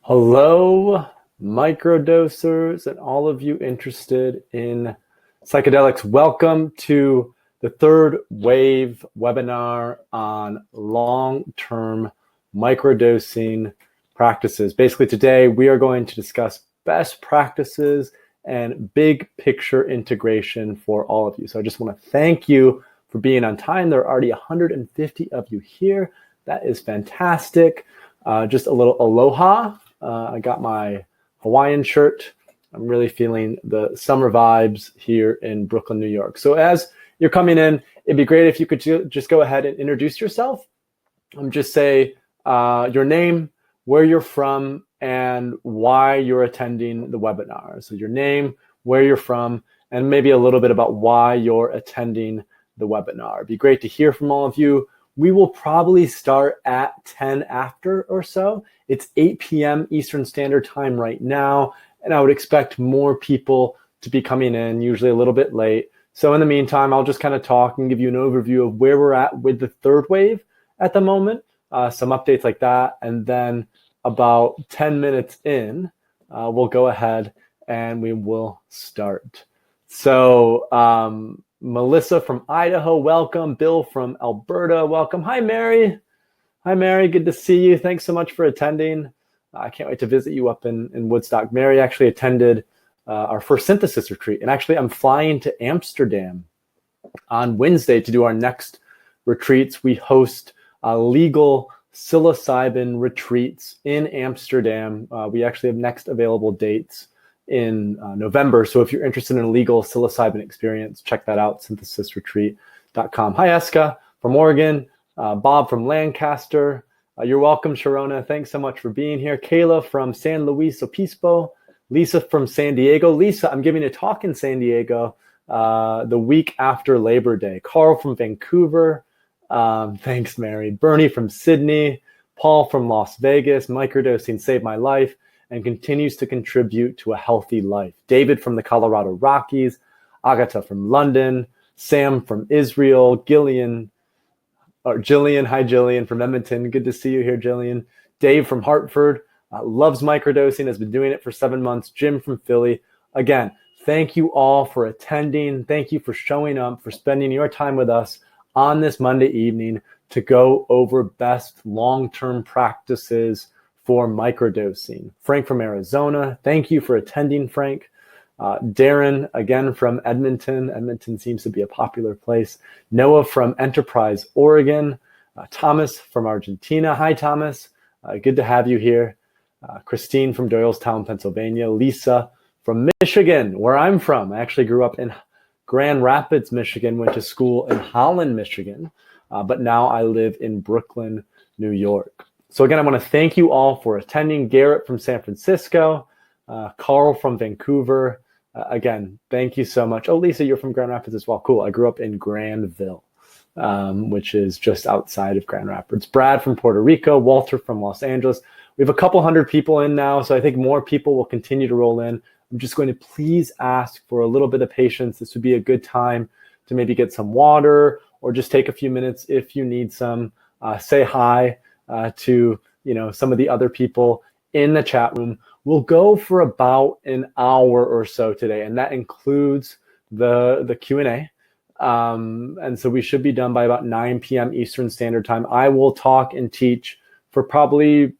Hello, microdosers and all of you interested in psychedelics. Welcome to the third wave webinar on long-term microdosing practices. Basically, today we are going to discuss best practices and big picture integration for all of you. So I just want to thank you for being on time. There are already 150 of you here. That is fantastic. Just a little aloha. I got my Hawaiian shirt. I'm really feeling the summer vibes here in Brooklyn, New York. So as you're coming in, it'd be great if you could just go ahead and introduce yourself. Just say your name, where you're from, and why you're attending the webinar. So your name, where you're from, and maybe a little bit about why you're attending the webinar. It'd be great to hear from all of you. We will probably start at 10 after or so. It's 8 p.m. Eastern Standard Time right now, and I would expect more people to be coming in, usually a little bit late. So in the meantime, I'll just kind of talk and give you an overview of where we're at with the third wave at the moment, some updates like that, and then about 10 minutes in, we'll go ahead and we will start. So Melissa from Idaho, welcome. Bill from Alberta, welcome. Hi, Mary. Hi, Mary. Good to see you. Thanks so much for attending. I can't wait to visit you up in Woodstock. Mary actually attended our first synthesis retreat. And actually, I'm flying to Amsterdam on Wednesday to do our next retreats. We host legal psilocybin retreats in Amsterdam. We actually have next available dates in November. So if you're interested in a legal psilocybin experience, check that out, synthesisretreat.com. Hi, Eska from Oregon. Bob from Lancaster. You're welcome, Sharona. Thanks so much for being here. Kayla from San Luis Obispo. Lisa from San Diego. Lisa, I'm giving a talk in San Diego the week after Labor Day. Carl from Vancouver. Thanks, Mary. Bernie from Sydney. Paul from Las Vegas. Microdosing saved my life and continues to contribute to a healthy life. David from the Colorado Rockies, Agatha from London, Sam from Israel, Jillian, hi Jillian from Edmonton, good to see you here, Jillian. Dave from Hartford, loves microdosing, has been doing it for 7 months. Jim from Philly. Again, thank you all for attending. Thank you for showing up, for spending your time with us on this Monday evening to go over best long-term practices for microdosing. Frank from Arizona, thank you for attending, Frank. Darren, again, from Edmonton. Edmonton seems to be a popular place. Noah from Enterprise, Oregon. Thomas from Argentina. Hi, Thomas. Good to have you here. Christine from Doylestown, Pennsylvania. Lisa from Michigan, where I'm from. I actually grew up in Grand Rapids, Michigan, went to school in Holland, Michigan, but now I live in Brooklyn, New York. So again, I want to thank you all for attending. Garrett from San Francisco, Carl from Vancouver. Again, thank you so much. Oh, Lisa, you're from Grand Rapids as well. Cool. I grew up in Granville, which is just outside of Grand Rapids. Brad from Puerto Rico, Walter from Los Angeles. We have a couple hundred people in now, so I think more people will continue to roll in. I'm just going to please ask for a little bit of patience. This would be a good time to maybe get some water or just take a few minutes if you need some. Say hi to some of the other people in the chat room. We'll go for about an hour or so today, and that includes the Q&A. And so we should be done by about 9 p.m. Eastern Standard Time. I will talk and teach for probably,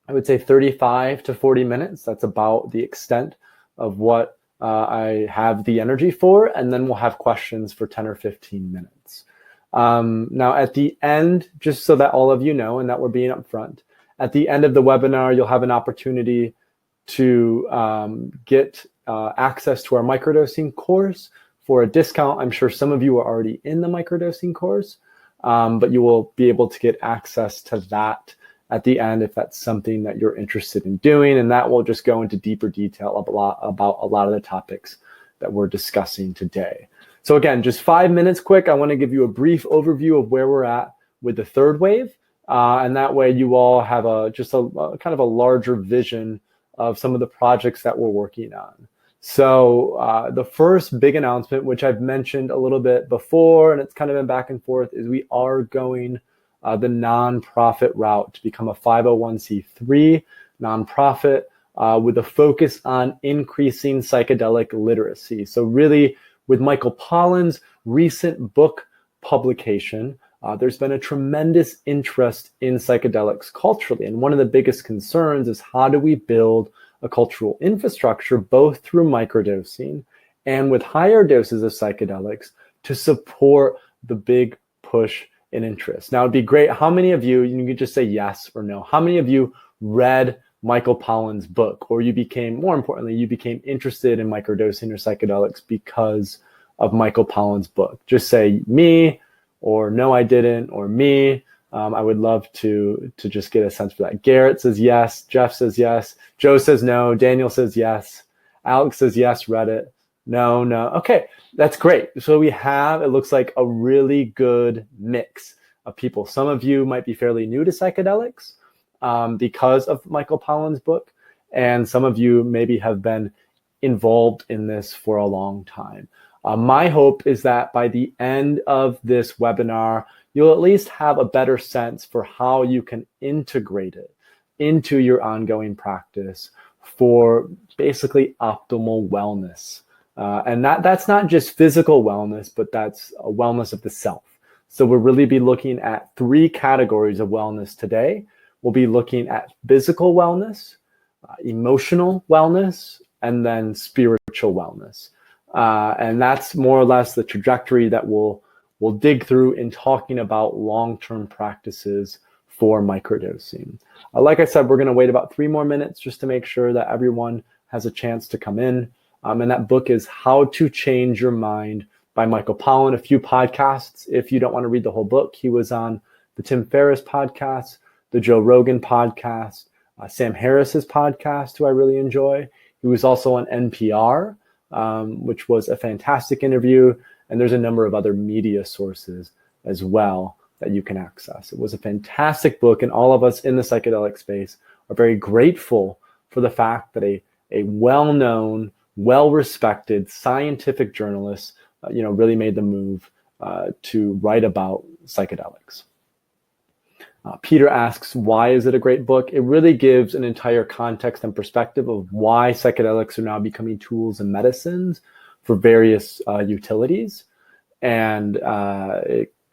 I would say, 35 to 40 minutes. That's about the extent of what I have the energy for, and then we'll have questions for 10 or 15 minutes. Now at the end, just so that all of you know and that we're being upfront, at the end of the webinar, you'll have an opportunity to get access to our microdosing course for a discount. I'm sure some of you are already in the microdosing course, but you will be able to get access to that at the end if that's something that you're interested in doing, and that will just go into deeper detail about a lot of the topics that we're discussing today. So again, just 5 minutes quick. I want to give you a brief overview of where we're at with the third wave, and that way you all have a kind of a larger vision of some of the projects that we're working on. So the first big announcement, which I've mentioned a little bit before, and it's kind of been back and forth, is we are going the nonprofit route to become a 501c3 nonprofit with a focus on increasing psychedelic literacy. So really, with Michael Pollan's recent book publication, there's been a tremendous interest in psychedelics culturally. And one of the biggest concerns is how do we build a cultural infrastructure, both through microdosing and with higher doses of psychedelics, to support the big push in interest. Now, it'd be great. How many of you could just say yes or no, how many of you read Michael Pollan's book, or more importantly, you became interested in microdosing or psychedelics because of Michael Pollan's book? Just say me, or no, I didn't, or me. I would love to just get a sense for that. Garrett says yes. Jeff says yes. Joe says no. Daniel says yes. Alex says yes, read it. No. Okay, that's great. So we have, it looks like, a really good mix of people. Some of you might be fairly new to psychedelics because of Michael Pollan's book, and some of you maybe have been involved in this for a long time. My hope is that by the end of this webinar, you'll at least have a better sense for how you can integrate it into your ongoing practice for basically optimal wellness. And that's not just physical wellness, but that's a wellness of the self. So we'll really be looking at 3 categories of wellness today. We'll be looking at physical wellness, emotional wellness, and then spiritual wellness. And that's more or less the trajectory that we'll dig through in talking about long-term practices for microdosing. Like I said, we're going to wait about 3 more minutes just to make sure that everyone has a chance to come in. And that book is How to Change Your Mind by Michael Pollan. A few podcasts, if you don't want to read the whole book. He was on the Tim Ferriss podcast, the Joe Rogan podcast, Sam Harris's podcast, who I really enjoy. He was also on NPR, which was a fantastic interview. And there's a number of other media sources as well that you can access. It was a fantastic book, and all of us in the psychedelic space are very grateful for the fact that a well-known, well-respected scientific journalist, really made the move to write about psychedelics. Peter asks, why is it a great book? It really gives an entire context and perspective of why psychedelics are now becoming tools and medicines for various utilities, and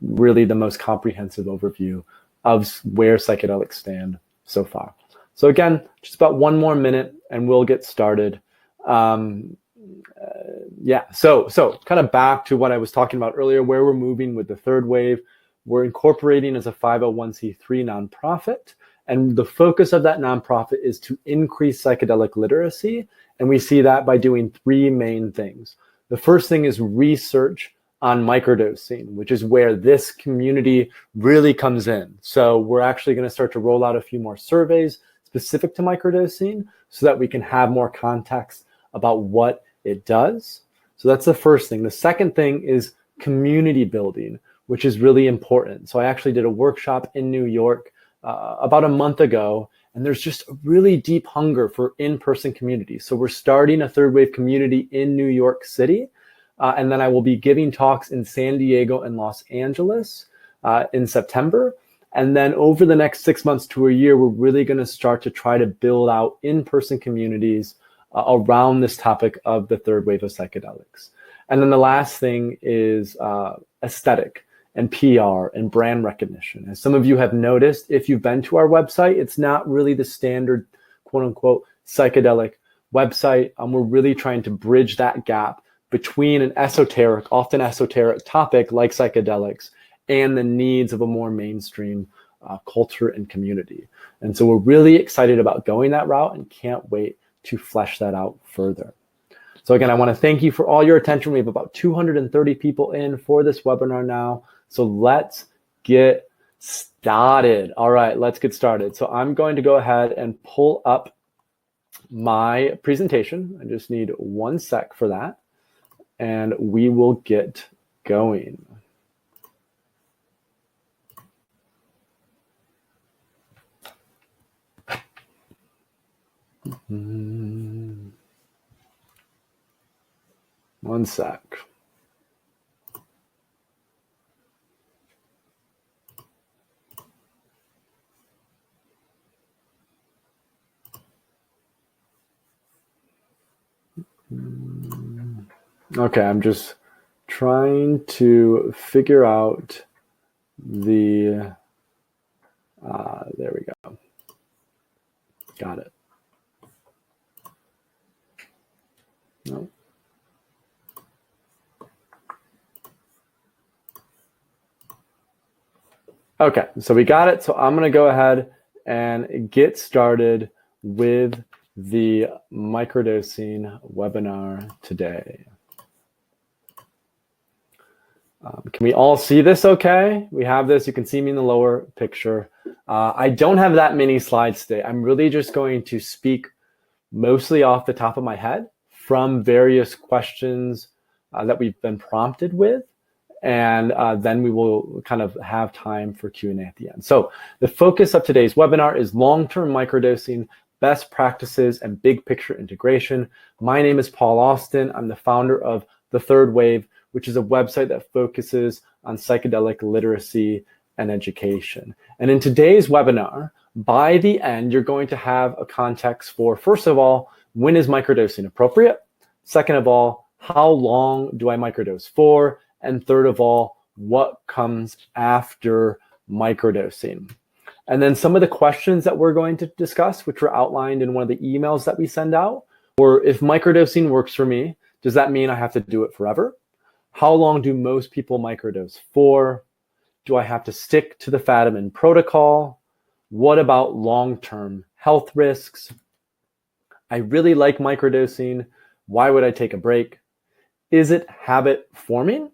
really the most comprehensive overview of where psychedelics stand so far. So again, just about 1 more minute and we'll get started. So kind of back to what I was talking about earlier, where we're moving with the third wave. We're incorporating as a 501c3 nonprofit, and the focus of that nonprofit is to increase psychedelic literacy, and we see that by doing 3 main things. The first thing is research on microdosing, which is where this community really comes in. So we're actually going to start to roll out a few more surveys specific to microdosing so that we can have more context about what it does. So that's the first thing. The second thing is community building, which is really important. So I actually did a workshop in New York about a month ago, and there's just a really deep hunger for in-person community. So we're starting a third wave community in New York City, and then I will be giving talks in San Diego and Los Angeles in September. And then over the next 6 months to a year, we're really going to start to try to build out in-person communities around this topic of the third wave of psychedelics. And then the last thing is aesthetic and PR and brand recognition. As some of you have noticed, if you've been to our website, it's not really the standard quote unquote psychedelic website. We're really trying to bridge that gap between an often esoteric topic like psychedelics and the needs of a more mainstream culture and community. And so we're really excited about going that route and can't wait to flesh that out further. So again, I want to thank you for all your attention. We have about 230 people in for this webinar now. So let's get started. All right, let's get started. So I'm going to go ahead and pull up my presentation. I just need 1 sec for that, and we will get going. One sec. Okay, I'm just trying to figure out the, there we go. Got it. No. Okay, so we got it. So I'm going to go ahead and get started with the microdosing webinar today. Can we all see this okay? We have this. You can see me in the lower picture. I don't have that many slides today. I'm really just going to speak mostly off the top of my head from various questions that we've been prompted with. And then we will kind of have time for Q&A at the end. So the focus of today's webinar is long-term microdosing, best practices, and big picture integration. My name is Paul Austin. I'm the founder of The Third Wave, which is a website that focuses on psychedelic literacy and education. And in today's webinar, by the end, you're going to have a context for, first of all, when is microdosing appropriate? Second of all, how long do I microdose for? And third of all, what comes after microdosing? And then some of the questions that we're going to discuss, which were outlined in one of the emails that we send out, were if microdosing works for me, does that mean I have to do it forever? How long do most people microdose for? Do I have to stick to the Fadiman protocol? What about long-term health risks? I really like microdosing. Why would I take a break? Is it habit forming?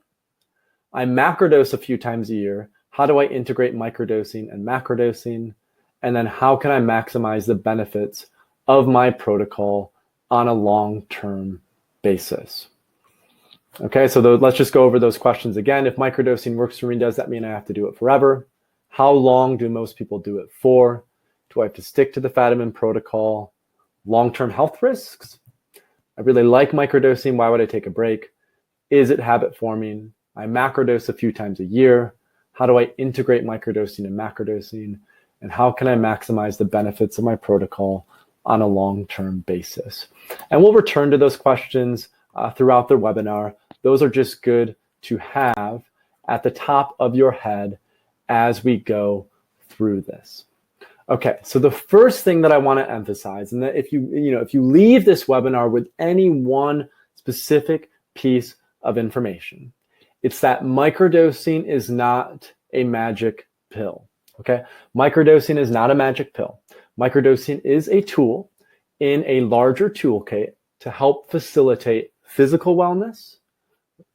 I macrodose a few times a year. How do I integrate microdosing and macrodosing? And then how can I maximize the benefits of my protocol on a long-term basis? Okay, so let's just go over those questions again. If microdosing works for me, does that mean I have to do it forever? How long do most people do it for? Do I have to stick to the Fadiman protocol? Long-term health risks? I really like microdosing. Why would I take a break? Is it habit forming? I macrodose a few times a year. How do I integrate microdosing and macrodosing? And how can I maximize the benefits of my protocol on a long-term basis? And we'll return to those questions throughout the webinar. Those are just good to have at the top of your head as we go through this. Okay, so the first thing that I want to emphasize, and that if you leave this webinar with any one specific piece of information, it's that microdosing is not a magic pill. Okay, microdosing is not a magic pill. Microdosing is a tool in a larger toolkit to help facilitate physical wellness,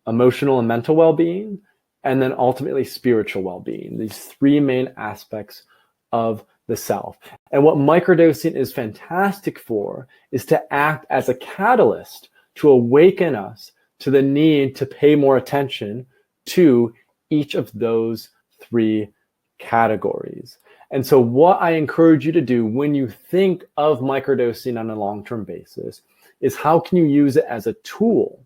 emotional and mental well-being, and then ultimately spiritual well-being, these three main aspects of the self. And what microdosing is fantastic for is to act as a catalyst to awaken us to the need to pay more attention to each of those three categories. And so what I encourage you to do when you think of microdosing on a long-term basis is how can you use it as a tool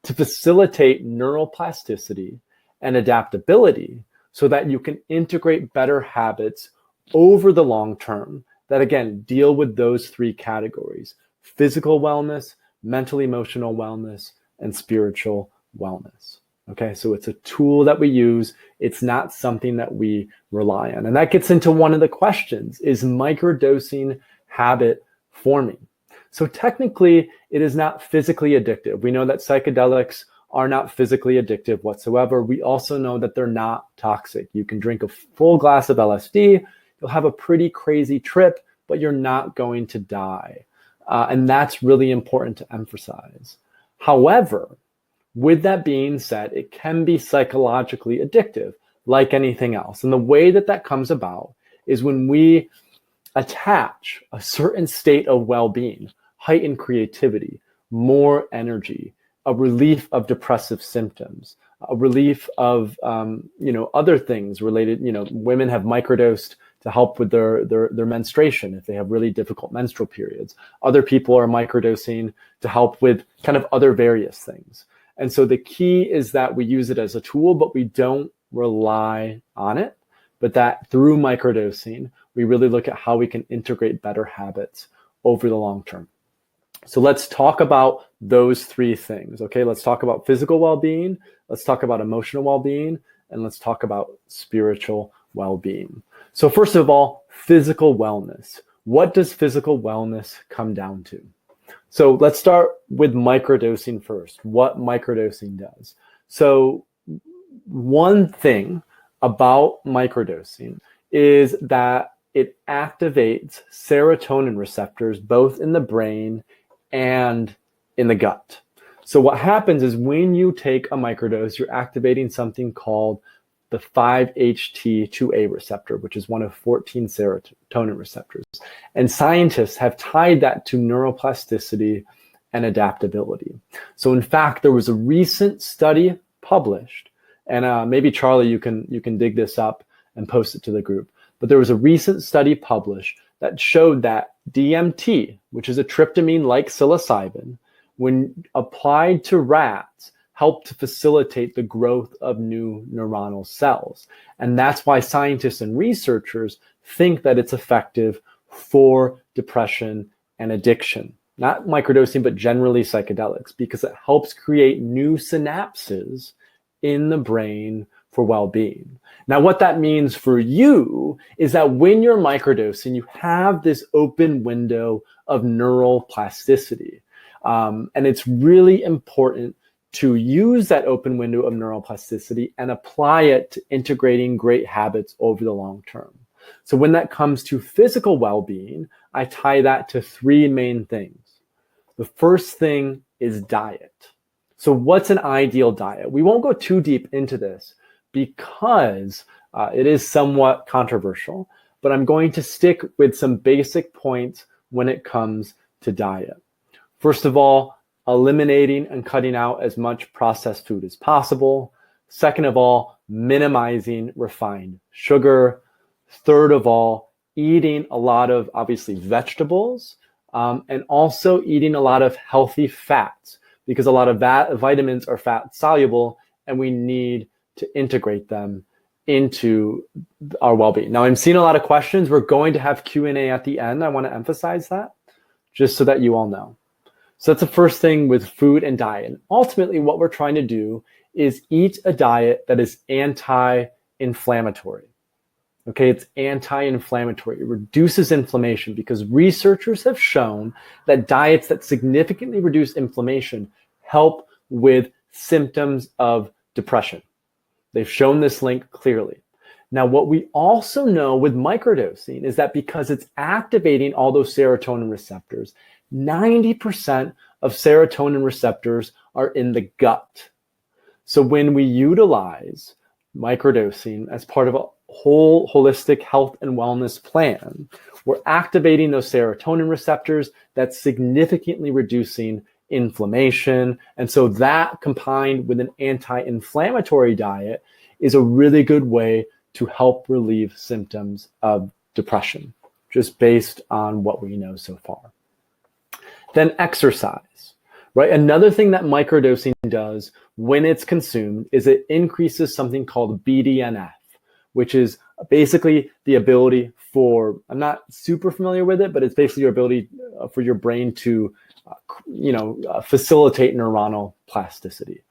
to facilitate neuroplasticity and adaptability so that you can integrate better habits over the long term that, again, deal with those three categories: physical wellness, mental, emotional wellness, and spiritual wellness. Okay, so it's a tool that we use. It's not something that we rely on. And that gets into one of the questions: is microdosing habit forming? So technically, it is not physically addictive. We know that psychedelics are not physically addictive whatsoever. We also know that they're not toxic. You can drink a full glass of LSD, you'll have a pretty crazy trip, but you're not going to die. And that's really important to emphasize. However, with that being said, it can be psychologically addictive, like anything else. And the way that that comes about is when we attach a certain state of well-being, heightened creativity, more energy, a relief of depressive symptoms, a relief of other things related. Women have microdosed to help with their menstruation if they have really difficult menstrual periods. Other people are microdosing to help with kind of other various things. And so the key is that we use it as a tool, but we don't rely on it. But that through microdosing, we really look at how we can integrate better habits over the long term. So let's talk about those three things. Okay, let's talk about physical well-being, let's talk about emotional well-being, and let's talk about spiritual well-being. So first of all, physical wellness. What does physical wellness come down to? So let's start with microdosing first, what microdosing does. So one thing about microdosing is that it activates serotonin receptors both in the brain and in the gut. So what happens is when you take a microdose, you're activating something called the 5-HT2A receptor, which is one of 14 serotonin receptors. And scientists have tied that to neuroplasticity and adaptability. So in fact, there was a recent study published, and maybe Charlie, you can dig this up and post it to the group. But there was a recent study published that showed that DMT, which is a tryptamine-like psilocybin, when applied to rats, helped to facilitate the growth of new neuronal cells. And that's why scientists and researchers think that it's effective for depression and addiction. Not microdosing, but generally psychedelics, because it helps create new synapses in the brain for well-being. Now, what that means for you is that when you're microdosing, you have this open window of neural plasticity. And it's really important to use that open window of neuroplasticity and apply it to integrating great habits over the long term. So when that comes to physical well-being, I tie that to three main things. The first thing is diet. So what's an ideal diet? We won't go too deep into this because it is somewhat controversial, but I'm going to stick with some basic points when it comes to diet. First of all, eliminating and cutting out as much processed food as possible. Second of all, minimizing refined sugar. Third of all, eating a lot of obviously vegetables and also eating a lot of healthy fats, because a lot of vitamins are fat soluble and we need to integrate them into our well-being. Now, I'm seeing a lot of questions. We're going to have Q&A at the end. I want to emphasize that just so that you all know. So that's the first thing with food and diet. And ultimately, what we're trying to do is eat a diet that is anti-inflammatory. Okay, it's anti-inflammatory. It reduces inflammation because researchers have shown that diets that significantly reduce inflammation help with symptoms of depression. They've shown this link clearly. Now, what we also know with microdosing is that because it's activating all those serotonin receptors, 90% of serotonin receptors are in the gut. So when we utilize microdosing as part of a whole holistic health and wellness plan, we're activating those serotonin receptors. That's significantly reducing inflammation. And so that combined with an anti-inflammatory diet is a really good way to help relieve symptoms of depression, just based on what we know so far. Then exercise, right? Another thing that microdosing does when it's consumed is it increases something called BDNF, which is basically the ability for, I'm not super familiar with it, but it's basically your ability for your brain to, facilitate neuronal plasticity.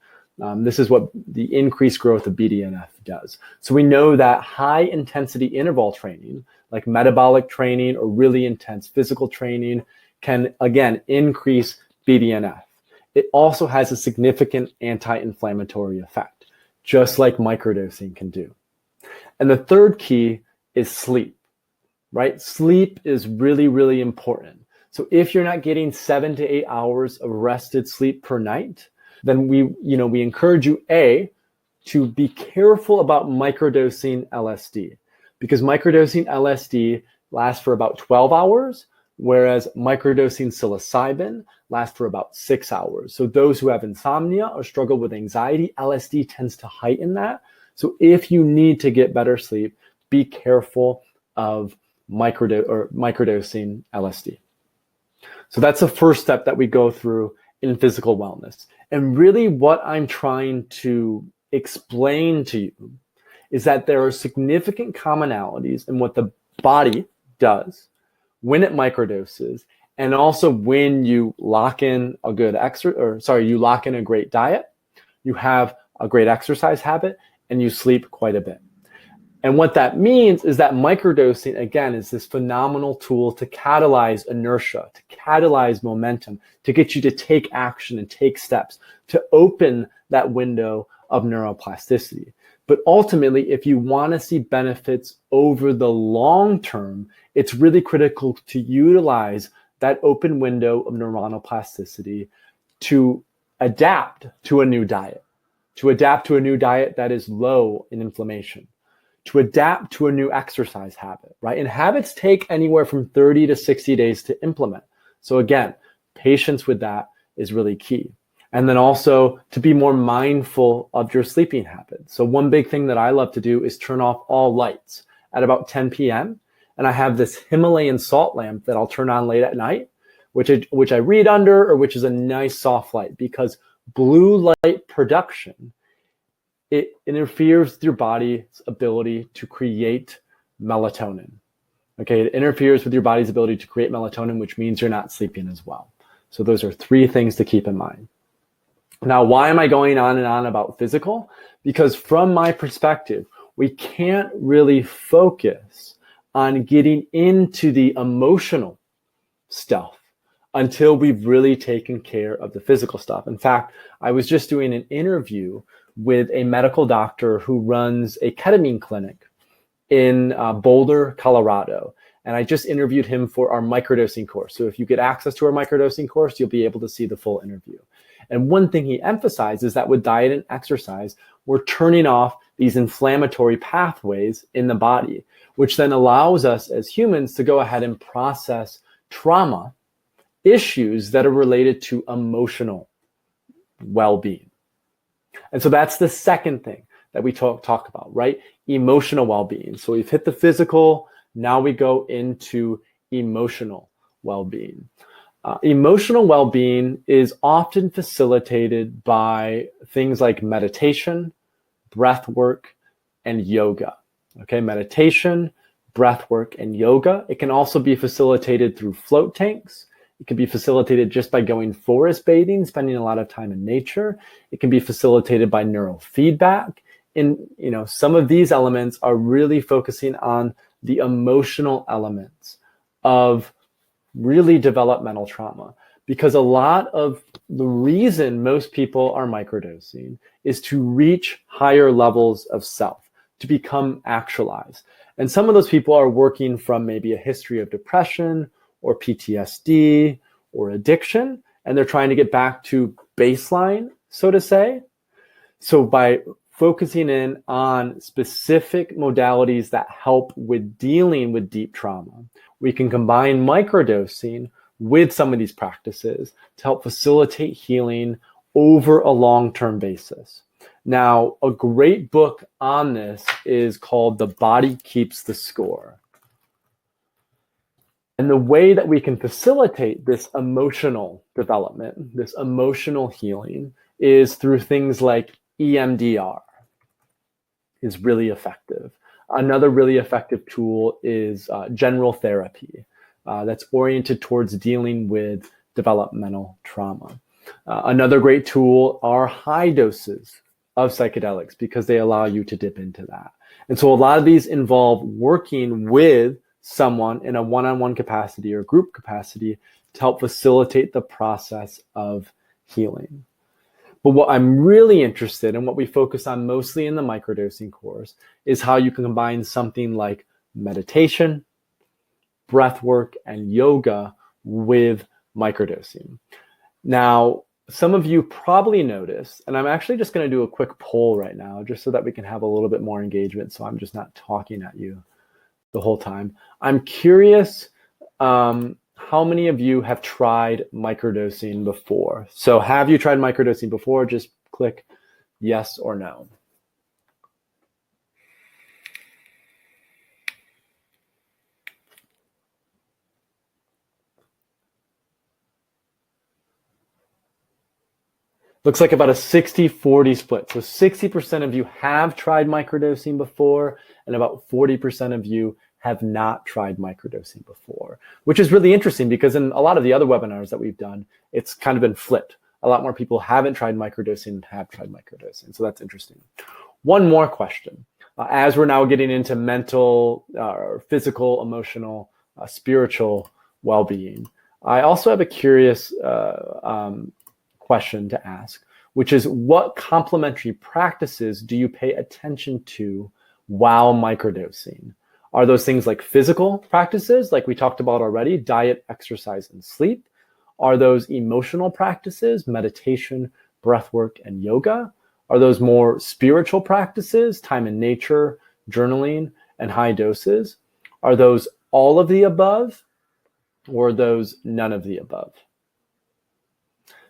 This is what the increased growth of BDNF does. So we know that high intensity interval training, like metabolic training or really intense physical training, can again increase BDNF. It also has a significant anti-inflammatory effect, just like microdosing can do. And the third key is sleep, right? Sleep is really, really important. So if you're not getting 7 to 8 hours of rested sleep per night, then we encourage you, to be careful about microdosing LSD, because microdosing LSD lasts for about 12 hours, whereas microdosing psilocybin lasts for about 6 hours. So those who have insomnia or struggle with anxiety, LSD tends to heighten that. So if you need to get better sleep, be careful of microdosing LSD. So that's the first step that we go through in physical wellness. And really what I'm trying to explain to you is that there are significant commonalities in what the body does when it microdoses And also when you lock in a good you lock in a great diet, you have a great exercise habit, and you sleep quite a bit. And what that means is that microdosing, again, is this phenomenal tool to catalyze inertia, to catalyze momentum, to get you to take action and take steps, to open that window of neuroplasticity. But ultimately, if you want to see benefits over the long term, it's really critical to utilize that open window of neuronal plasticity to adapt to a new diet, that is low in inflammation, to adapt to a new exercise habit, right? And habits take anywhere from 30 to 60 days to implement. So again, patience with that is really key. And then also to be more mindful of your sleeping habits. So one big thing that I love to do is turn off all lights at about 10 p.m. And I have this Himalayan salt lamp that I'll turn on late at night, which I read under, or which is a nice soft light, because blue light production, it interferes with your body's ability to create melatonin. Okay, it interferes with your body's ability to create melatonin, which means you're not sleeping as well. So those are 3 things to keep in mind. Now, why am I going on and on about physical? Because from my perspective, we can't really focus on getting into the emotional stuff until we've really taken care of the physical stuff. In fact, I was just doing an interview with a medical doctor who runs a ketamine clinic in Boulder, Colorado. And I just interviewed him for our microdosing course. So if you get access to our microdosing course, you'll be able to see the full interview. And one thing he emphasized is that with diet and exercise, we're turning off these inflammatory pathways in the body, which then allows us as humans to go ahead and process trauma issues that are related to emotional well-being. And so that's the second thing that we talk about, right? Emotional well-being. So we've hit the physical, now we go into emotional well-being. Emotional well-being is often facilitated by things like meditation, breathwork, and yoga. Okay, meditation, breathwork, and yoga. It can also be facilitated through float tanks. It can be facilitated just by going forest bathing, spending a lot of time in nature. It can be facilitated by neurofeedback. And some of these elements are really focusing on the emotional elements of really developmental trauma, because a lot of the reason most people are microdosing is to reach higher levels of self, to become actualized. And some of those people are working from maybe a history of depression or PTSD or addiction, and they're trying to get back to baseline, so to say. So by focusing in on specific modalities that help with dealing with deep trauma, we can combine microdosing with some of these practices to help facilitate healing over a long-term basis. Now, a great book on this is called The Body Keeps the Score. And the way that we can facilitate this emotional development, this emotional healing, is through things like EMDR is really effective. Another really effective tool is general therapy that's oriented towards dealing with developmental trauma. Another great tool are high doses of psychedelics, because they allow you to dip into that. And so a lot of these involve working with someone in a one-on-one capacity or group capacity to help facilitate the process of healing. But what I'm really interested in, what we focus on mostly in the microdosing course, is how you can combine something like meditation, breathwork, and yoga with microdosing. Now, some of you probably noticed, and I'm actually just going to do a quick poll right now, just so that we can have a little bit more engagement, so I'm just not talking at you the whole time. I'm curious how many of you have tried microdosing before? So have you tried microdosing before? Just click yes or no. Looks like about a 60-40 split. So 60% of you have tried microdosing before, and about 40% of you have not tried microdosing before, which is really interesting because in a lot of the other webinars that we've done, it's kind of been flipped. A lot more people haven't tried microdosing and have tried microdosing. So that's interesting. One more question. As we're now getting into mental, physical, emotional, spiritual well-being, I also have a curious question to ask, which is what complementary practices do you pay attention to while microdosing? Are those things like physical practices, like we talked about already, diet, exercise, and sleep? Are those emotional practices, meditation, breathwork, and yoga? Are those more spiritual practices, time in nature, journaling, and high doses? Are those all of the above, or are those none of the above?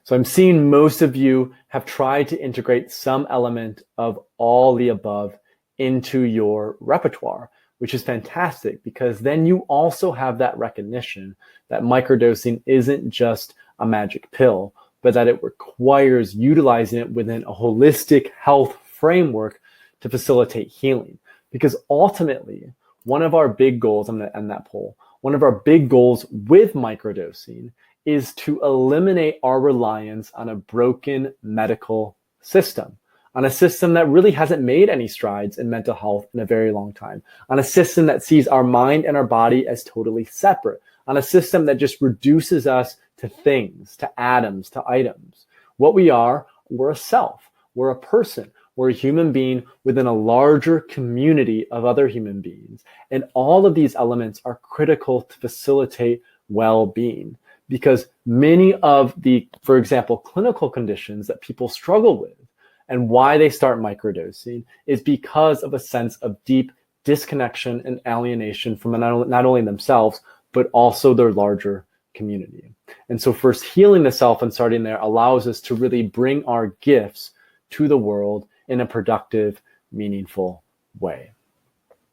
So I'm seeing most of you have tried to integrate some element of all the above into your repertoire, which is fantastic because then you also have that recognition that microdosing isn't just a magic pill, but that it requires utilizing it within a holistic health framework to facilitate healing. Because ultimately, one of our big goals, I'm going to end that poll, one of our big goals with microdosing is to eliminate our reliance on a broken medical system, on a system that really hasn't made any strides in mental health in a very long time, on a system that sees our mind and our body as totally separate, on a system that just reduces us to things, to atoms, to items. What we are, we're a self, we're a person, we're a human being within a larger community of other human beings. And all of these elements are critical to facilitate well-being because many of the, for example, clinical conditions that people struggle with and why they start microdosing is because of a sense of deep disconnection and alienation from not only themselves, but also their larger community. And so first healing the self and starting there allows us to really bring our gifts to the world in a productive, meaningful way.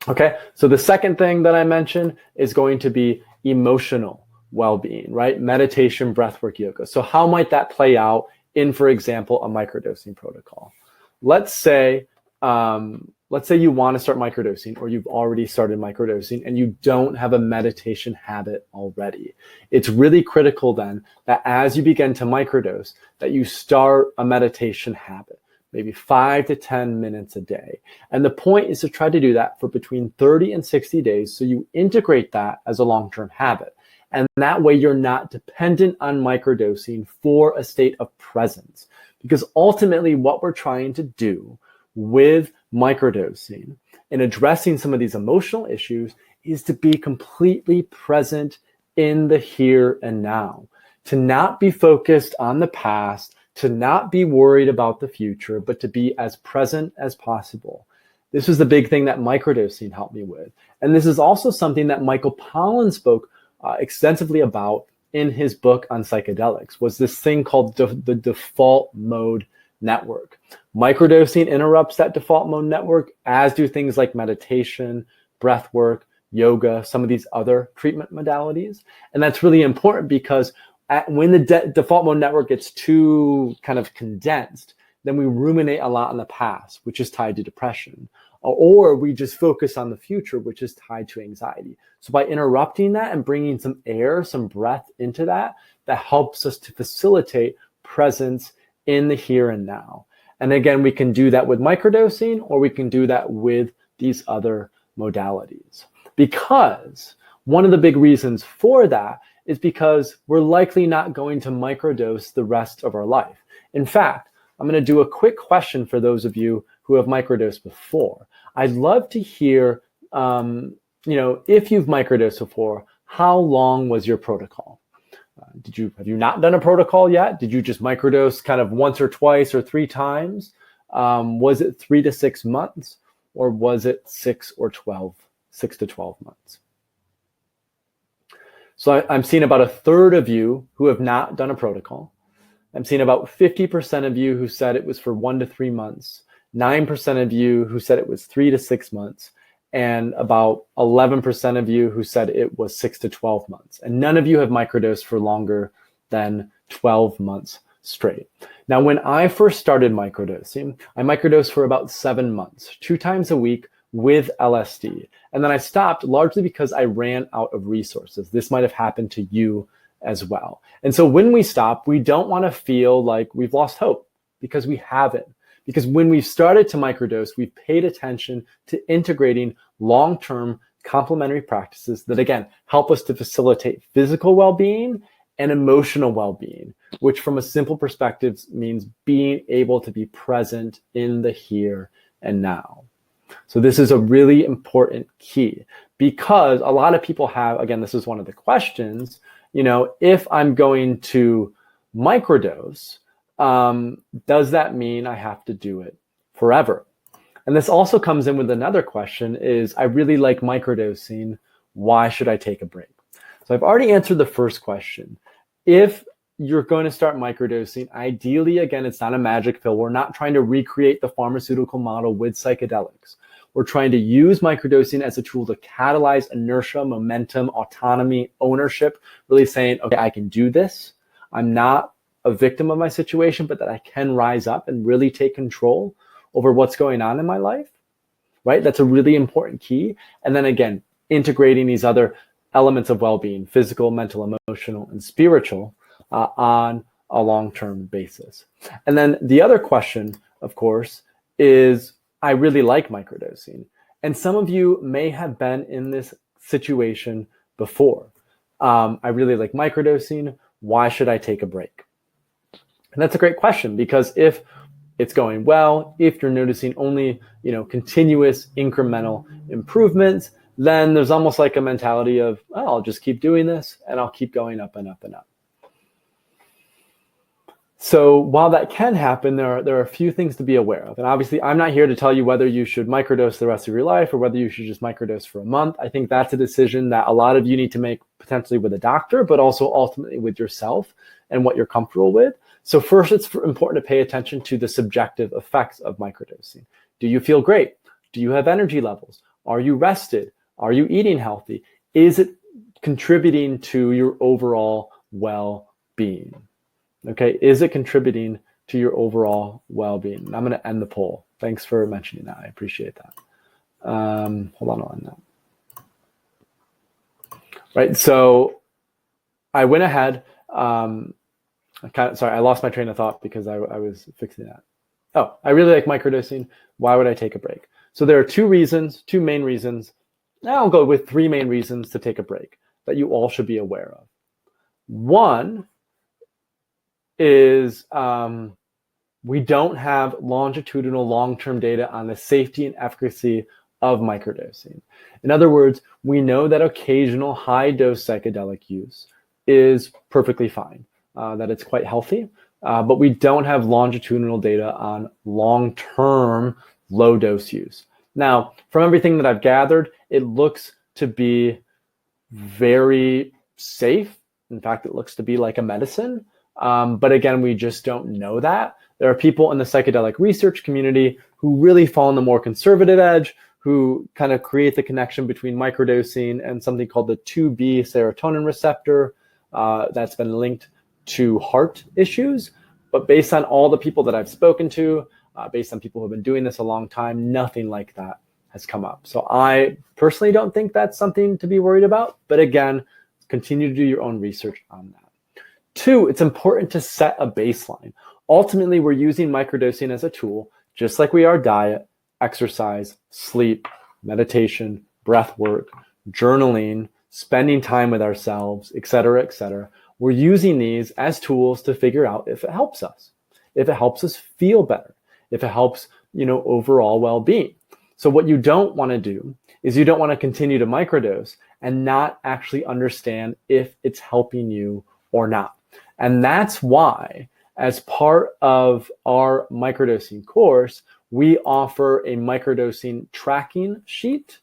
Okay, so the second thing that I mentioned is going to be emotional well-being, right? Meditation, breathwork, yoga. So how might that play out in, for example, a microdosing protocol? Let's say you want to start microdosing or you've already started microdosing and you don't have a meditation habit already. It's really critical then that as you begin to microdose, that you start a meditation habit, maybe 5 to 10 minutes a day. And the point is to try to do that for between 30 and 60 days so you integrate that as a long-term habit. And that way you're not dependent on microdosing for a state of presence. Because ultimately what we're trying to do with microdosing and addressing some of these emotional issues is to be completely present in the here and now, to not be focused on the past, to not be worried about the future, but to be as present as possible. This was the big thing that microdosing helped me with. And this is also something that Michael Pollan spoke extensively about in his book on psychedelics, was this thing called the default mode network. Microdosing interrupts that default mode network, as do things like meditation, breath work, yoga, some of these other treatment modalities. And that's really important because when the default mode network gets too kind of condensed, then we ruminate a lot in the past, which is tied to depression. Or we just focus on the future, which is tied to anxiety. So by interrupting that and bringing some air, some breath into that, that helps us to facilitate presence in the here and now. And again, we can do that with microdosing, or we can do that with these other modalities. Because one of the big reasons for that is because we're likely not going to microdose the rest of our life. In fact, I'm going to do a quick question for those of you who have microdosed before. I'd love to hear, if you've microdosed before, how long was your protocol? Have you not done a protocol yet? Did you just microdose kind of once or twice or 3 times? Was it 3 to 6 months, or was it 6 to 12 months? So I'm seeing about a third of you who have not done a protocol. I'm seeing about 50% of you who said it was for 1 to 3 months, 9% of you who said it was 3 to 6 months, and about 11% of you who said it was 6 to 12 months. And none of you have microdosed for longer than 12 months straight. Now, when I first started microdosing, I microdosed for about 7 months, 2 times a week, with LSD. And then I stopped largely because I ran out of resources. This might have happened to you as well. And so when we stop, we don't want to feel like we've lost hope, because we haven't. Because when we started to microdose, we paid attention to integrating long-term complementary practices that, again, help us to facilitate physical well-being and emotional well-being, which from a simple perspective means being able to be present in the here and now. So this is a really important key, because a lot of people have, again, this is one of the questions, if I'm going to microdose, does that mean I have to do it forever? And this also comes in with another question is, I really like microdosing. Why should I take a break? So I've already answered the first question. If you're going to start microdosing, ideally, again, it's not a magic pill. We're not trying to recreate the pharmaceutical model with psychedelics. We're trying to use microdosing as a tool to catalyze inertia, momentum, autonomy, ownership, really saying, okay, I can do this. I'm not a victim of my situation, but that I can rise up and really take control over what's going on in my life, right? That's a really important key. And then again, integrating these other elements of well-being, physical, mental, emotional, and spiritual on a long-term basis. And then the other question, of course, is I really like microdosing. And some of you may have been in this situation before. I really like microdosing. Why should I take a break? And that's a great question, because if it's going well, if you're noticing only, continuous incremental improvements, then there's almost like a mentality of, oh, I'll just keep doing this and I'll keep going up and up and up. So while that can happen, there are a few things to be aware of. And obviously, I'm not here to tell you whether you should microdose the rest of your life or whether you should just microdose for a month. I think that's a decision that a lot of you need to make potentially with a doctor, but also ultimately with yourself and what you're comfortable with. So first, it's important to pay attention to the subjective effects of microdosing. Do you feel great? Do you have energy levels? Are you rested? Are you eating healthy? Is it contributing to your overall well-being? Okay, is it contributing to your overall well-being? I'm going to end the poll. Thanks for mentioning that. I appreciate that. Hold on that. Right, so I went ahead. Sorry, I lost my train of thought because I was fixing that. Oh, I really like microdosing. Why would I take a break? So there are two main reasons. Now I'll go with three main reasons to take a break that you all should be aware of. One is we don't have longitudinal long-term data on the safety and efficacy of microdosing. In other words, we know that occasional high-dose psychedelic use is perfectly fine, that it's quite healthy, but we don't have longitudinal data on long-term low-dose use. Now, from everything that I've gathered, it looks to be very safe. In fact, it looks to be like a medicine. But again, we just don't know that. There are people in the psychedelic research community who really fall on the more conservative edge, who kind of create the connection between microdosing and something called the 2B serotonin receptor that's been linked to heart issues. But based on all the people that I've spoken to, based on people who have been doing this a long time, nothing like that has come up. So I personally don't think that's something to be worried about. But again, continue to do your own research on that. Two, it's important to set a baseline. Ultimately, we're using microdosing as a tool, just like we are diet, exercise, sleep, meditation, breath work, journaling, spending time with ourselves, et cetera, et cetera. We're using these as tools to figure out if it helps us, if it helps us feel better, if it helps, overall well-being. So what you don't want to do is you don't want to continue to microdose and not actually understand if it's helping you or not. And that's why, as part of our microdosing course, we offer a microdosing tracking sheet,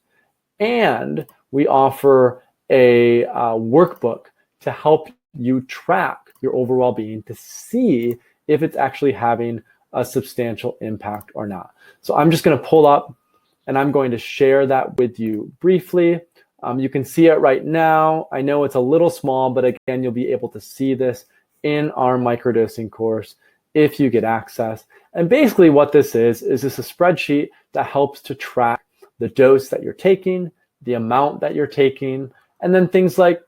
and we offer a workbook to help you track your overall being to see if it's actually having a substantial impact or not. So I'm just going to pull up and I'm going to share that with you briefly. You can see it right now. I know it's a little small, but again, you'll be able to see this in our microdosing course if you get access. And basically what this is just a spreadsheet that helps to track the dose that you're taking, the amount that you're taking, and then things like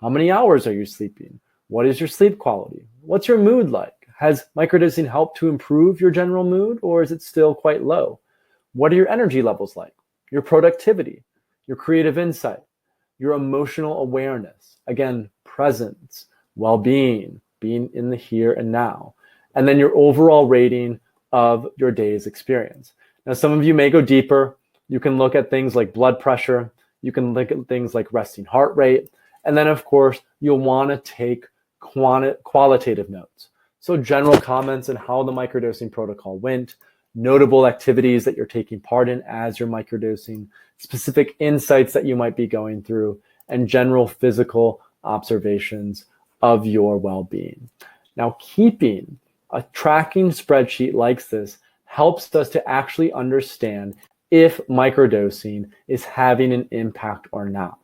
how many hours are you sleeping? What is your sleep quality? What's your mood like? Has microdosing helped to improve your general mood, or is it still quite low? What are your energy levels like? Your productivity, your creative insight, your emotional awareness, again, presence, well-being, being in the here and now, and then your overall rating of your day's experience. Now, some of you may go deeper. You can look at things like blood pressure. You can look at things like resting heart rate. And then, of course, you'll want to take qualitative notes. So general comments on how the microdosing protocol went, notable activities that you're taking part in as you're microdosing, specific insights that you might be going through, and general physical observations of your well-being. Now, keeping a tracking spreadsheet like this helps us to actually understand if microdosing is having an impact or not.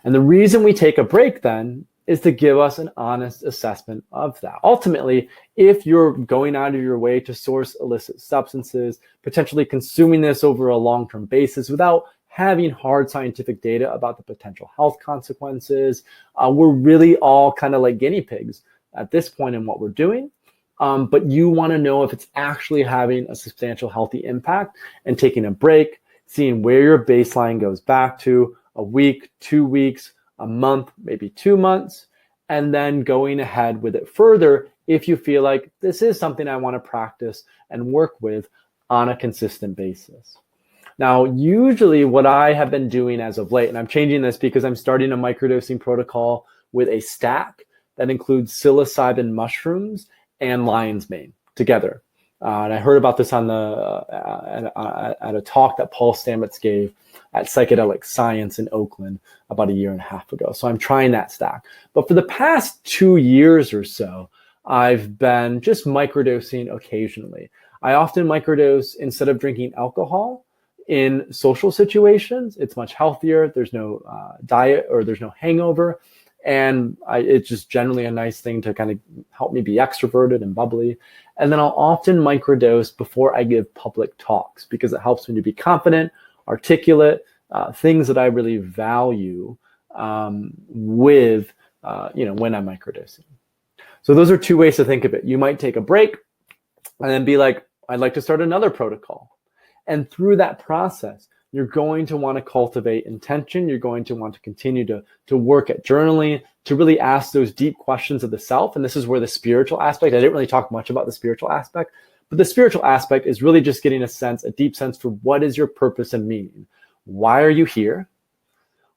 And the reason we take a break then is to give us an honest assessment of that. Ultimately, if you're going out of your way to source illicit substances, potentially consuming this over a long-term basis without having hard scientific data about the potential health consequences, we're really all kind of like guinea pigs at this point in what we're doing. But you want to know if it's actually having a substantial healthy impact, and taking a break, seeing where your baseline goes back to, a week, 2 weeks, a month, maybe 2 months, and then going ahead with it further if you feel like this is something I want to practice and work with on a consistent basis. Now, usually what I have been doing as of late, and I'm changing this because I'm starting a microdosing protocol with a stack that includes psilocybin mushrooms and lion's mane together. And I heard about this on at a talk that Paul Stamets gave at Psychedelic Science in Oakland about 1.5 years ago. So I'm trying that stack. But for the past 2 years or so, I've been just microdosing occasionally. I often microdose instead of drinking alcohol in social situations. It's much healthier. There's no diet, or there's no hangover. And it's just generally a nice thing to kind of help me be extroverted and bubbly. And then I'll often microdose before I give public talks because it helps me to be confident, articulate, things that I really value when I'm microdosing. So those are two ways to think of it. You might take a break and then be like, I'd like to start another protocol. And through that process, you're going to want to cultivate intention. You're going to want to continue to work at journaling, to really ask those deep questions of the self. And this is where the spiritual aspect, I didn't really talk much about the spiritual aspect, but the spiritual aspect is really just getting a deep sense for what is your purpose and meaning. Why are you here?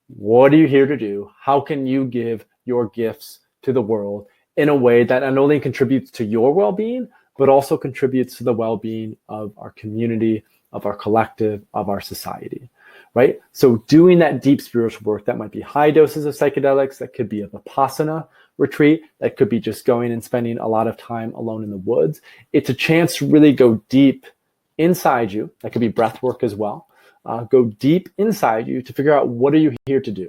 What are you here to do? How can you give your gifts to the world in a way that not only contributes to your well-being, but also contributes to the well-being of our community, of our collective, of our society, right? So doing that deep spiritual work, that might be high doses of psychedelics, that could be a Vipassana retreat, that could be just going and spending a lot of time alone in the woods. It's a chance to really go deep inside you. That could be breath work as well. Go deep inside you to figure out, what are you here to do?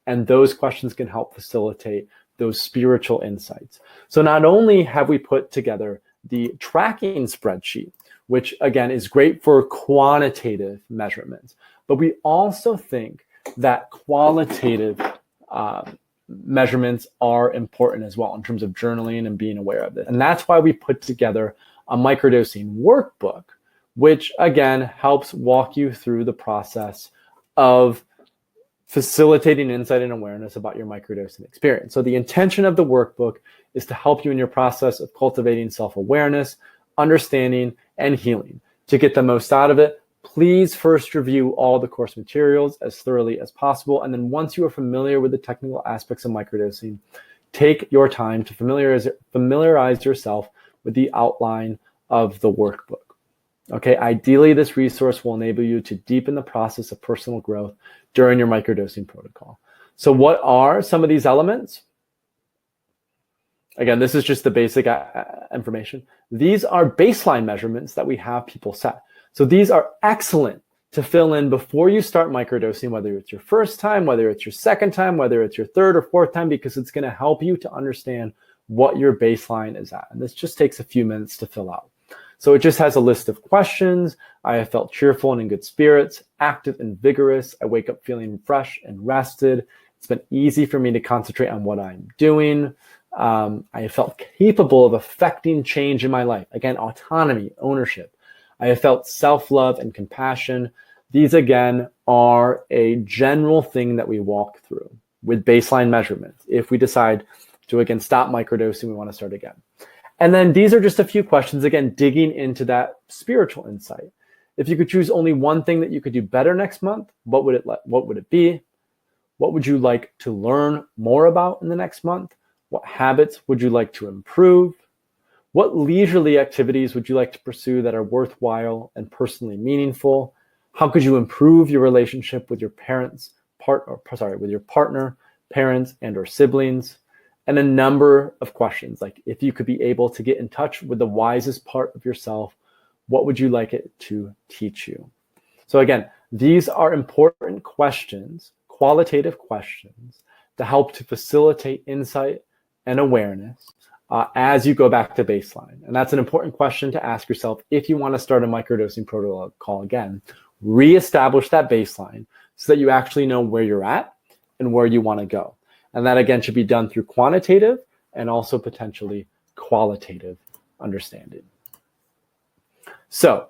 And those questions can help facilitate those spiritual insights. So not only have we put together the tracking spreadsheet, which again is great for quantitative measurements, but we also think that qualitative measurements are important as well in terms of journaling and being aware of it. And that's why we put together a microdosing workbook, which again helps walk you through the process of facilitating insight and awareness about your microdosing experience. So the intention of the workbook is to help you in your process of cultivating self-awareness, understanding, and healing. To get the most out of it, please first review all the course materials as thoroughly as possible. And then once you are familiar with the technical aspects of microdosing, take your time to familiarize yourself with the outline of the workbook. Okay, ideally, this resource will enable you to deepen the process of personal growth during your microdosing protocol. So what are some of these elements? Again, this is just the basic information. These are baseline measurements that we have people set. So these are excellent to fill in before you start microdosing, whether it's your first time, whether it's your second time, whether it's your third or fourth time, because it's going to help you to understand what your baseline is at. And this just takes a few minutes to fill out. So it just has a list of questions. I have felt cheerful and in good spirits, active and vigorous. I wake up feeling fresh and rested. It's been easy for me to concentrate on what I'm doing. I have felt capable of affecting change in my life. Again, autonomy, ownership. I have felt self-love and compassion. These, again, are a general thing that we walk through with baseline measurements. If we decide to, again, stop microdosing, we want to start again. And then these are just a few questions, again, digging into that spiritual insight. If you could choose only one thing that you could do better next month, what would it be? What would you like to learn more about in the next month? What habits would you like to improve? What leisurely activities would you like to pursue that are worthwhile and personally meaningful? How could you improve your relationship with your with your partner, parents, and or siblings? And a number of questions, like if you could be able to get in touch with the wisest part of yourself, what would you like it to teach you? So again, these are important questions, qualitative questions, to help to facilitate insight and awareness as you go back to baseline. And that's an important question to ask yourself if you want to start a microdosing protocol again. Reestablish that baseline so that you actually know where you're at and where you want to go. And that, again, should be done through quantitative and also potentially qualitative understanding. So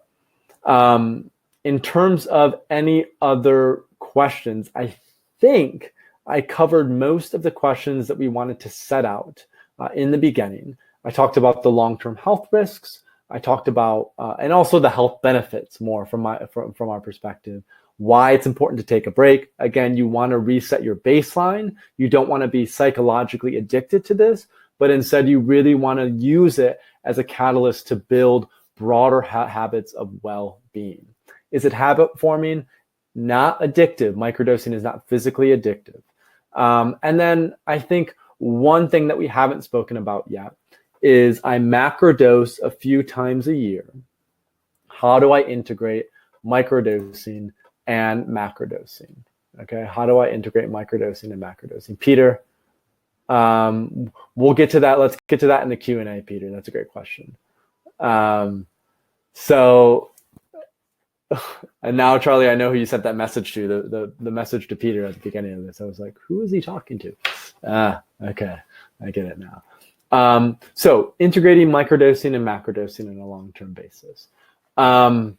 in terms of any other questions, I think I covered most of the questions that we wanted to set out in the beginning. I talked about the long-term health risks. I talked about, and also the health benefits more from our perspective. Why it's important to take a break. Again, you want to reset your baseline. You don't want to be psychologically addicted to this, but instead you really want to use it as a catalyst to build broader habits of well-being. Is it habit forming? Not addictive. Microdosing is not physically addictive. And then I think one thing that we haven't spoken about yet is I macrodose a few times a year. How do I integrate microdosing and macrodosing? Okay, how do I integrate microdosing and macrodosing? Peter, we'll get to that. Let's get to that in the Q&A, Peter. That's a great question. So, and now, Charlie, I know who you sent that message to, the message to Peter at the beginning of this. I was like, who is he talking to? Okay, I get it now. So integrating microdosing and macrodosing on a long-term basis. I'm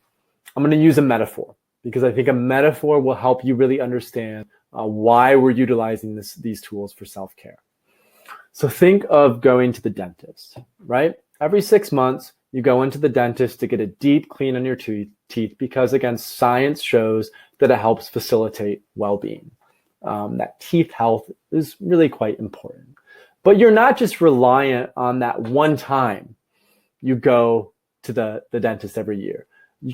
going to use a metaphor because I think a metaphor will help you really understand why we're utilizing these tools for self-care. So think of going to the dentist, right? Every 6 months, you go into the dentist to get a deep clean on your teeth because, again, science shows that it helps facilitate well-being. That teeth health is really quite important. But you're not just reliant on that one time you go to the dentist every year.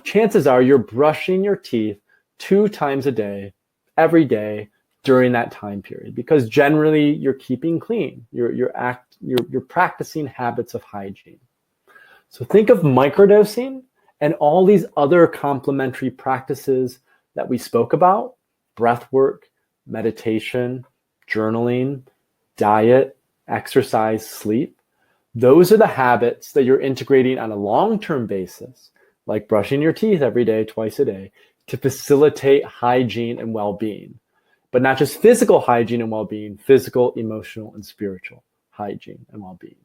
Chances are you're brushing your teeth 2 times a day, every day during that time period, because generally you're keeping clean. You're practicing habits of hygiene. So think of microdosing and all these other complementary practices that we spoke about: breathwork, meditation, journaling, diet, exercise, sleep. Those are the habits that you're integrating on a long-term basis, like brushing your teeth every day, twice a day, to facilitate hygiene and well-being. But not just physical hygiene and well-being, physical, emotional, and spiritual hygiene and well-being.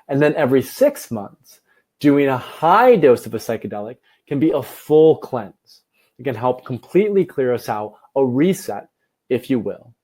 And then every 6 months, doing a high dose of a psychedelic can be a full cleanse. It can help completely clear us out, a reset, if you will.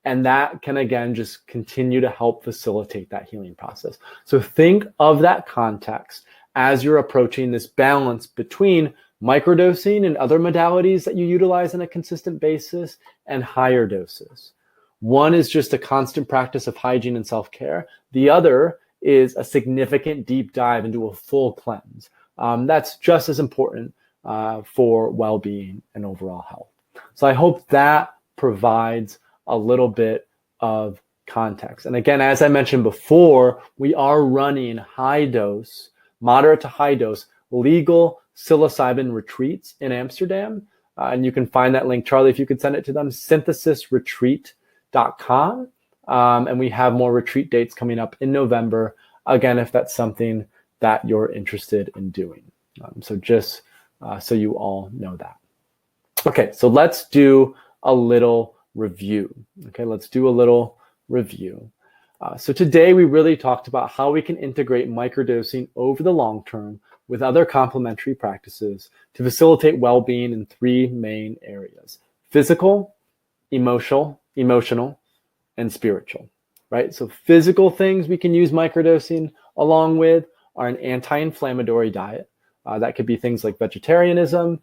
And that can, again, just continue to help facilitate that healing process. So think of that context as you're approaching this balance between microdosing and other modalities that you utilize on a consistent basis and higher doses. One is just a constant practice of hygiene and self-care. The other is a significant deep dive into a full cleanse. That's just as important for well-being and overall health. So I hope that provides a little bit of context. And again, as I mentioned before, we are running high dose, moderate to high dose, legal psilocybin retreats in Amsterdam. And you can find that link, Charlie, if you could send it to them, synthesisretreat.com. And we have more retreat dates coming up in November, again, if that's something that you're interested in doing. So just so you all know that. Okay, so let's do a little review. Okay, let's do a little review. So today we really talked about how we can integrate microdosing over the long term with other complementary practices to facilitate well-being in three main areas: physical, emotional, and spiritual, right? So physical things we can use microdosing along with are an anti-inflammatory diet. That could be things like vegetarianism,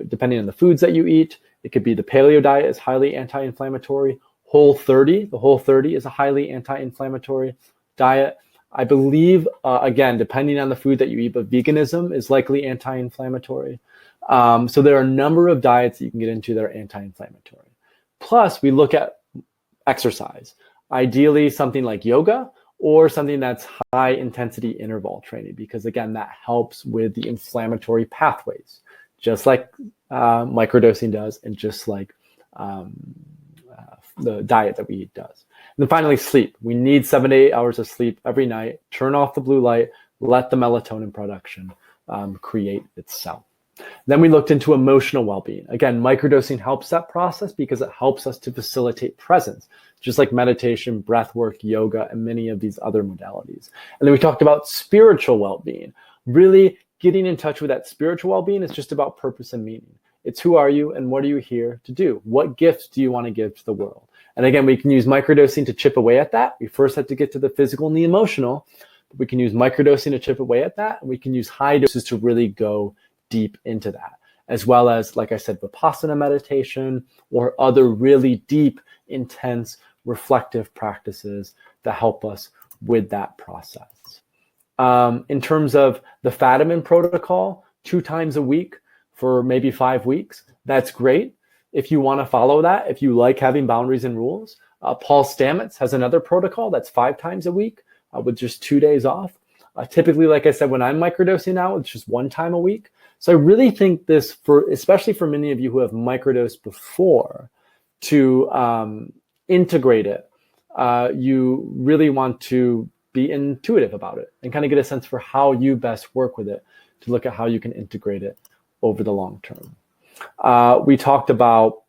depending on the foods that you eat. It could be the paleo diet is highly anti-inflammatory. the Whole 30 is a highly anti-inflammatory diet. I believe, again, depending on the food that you eat, but veganism is likely anti-inflammatory. So there are a number of diets that you can get into that are anti-inflammatory. Plus, we look at exercise, ideally something like yoga or something that's high intensity interval training, because again, that helps with the inflammatory pathways, just like microdosing does, and just like the diet that we eat does. And then finally, sleep. We need 7 to 8 hours of sleep every night. Turn off the blue light, let the melatonin production create itself. Then we looked into emotional well-being. Again, microdosing helps that process because it helps us to facilitate presence, just like meditation, breathwork, yoga, and many of these other modalities. And then we talked about spiritual well-being. Really getting in touch with that spiritual well-being is just about purpose and meaning. It's who are you and what are you here to do? What gifts do you want to give to the world? And again, we can use microdosing to chip away at that. We first have to get to the physical and the emotional. But we can use microdosing to chip away at that. And we can use high doses to really go deep into that, as well as, like I said, Vipassana meditation or other really deep, intense, reflective practices that help us with that process. In terms of the Fadiman protocol, 2 times a week for maybe 5 weeks, that's great. If you want to follow that, if you like having boundaries and rules, Paul Stamets has another protocol that's 5 times a week with just 2 days off. Typically, like I said, when I'm microdosing now, it's just 1 time a week. So I really think this, especially for many of you who have microdosed before, to integrate it, you really want to be intuitive about it and kind of get a sense for how you best work with it to look at how you can integrate it over the long term. We talked about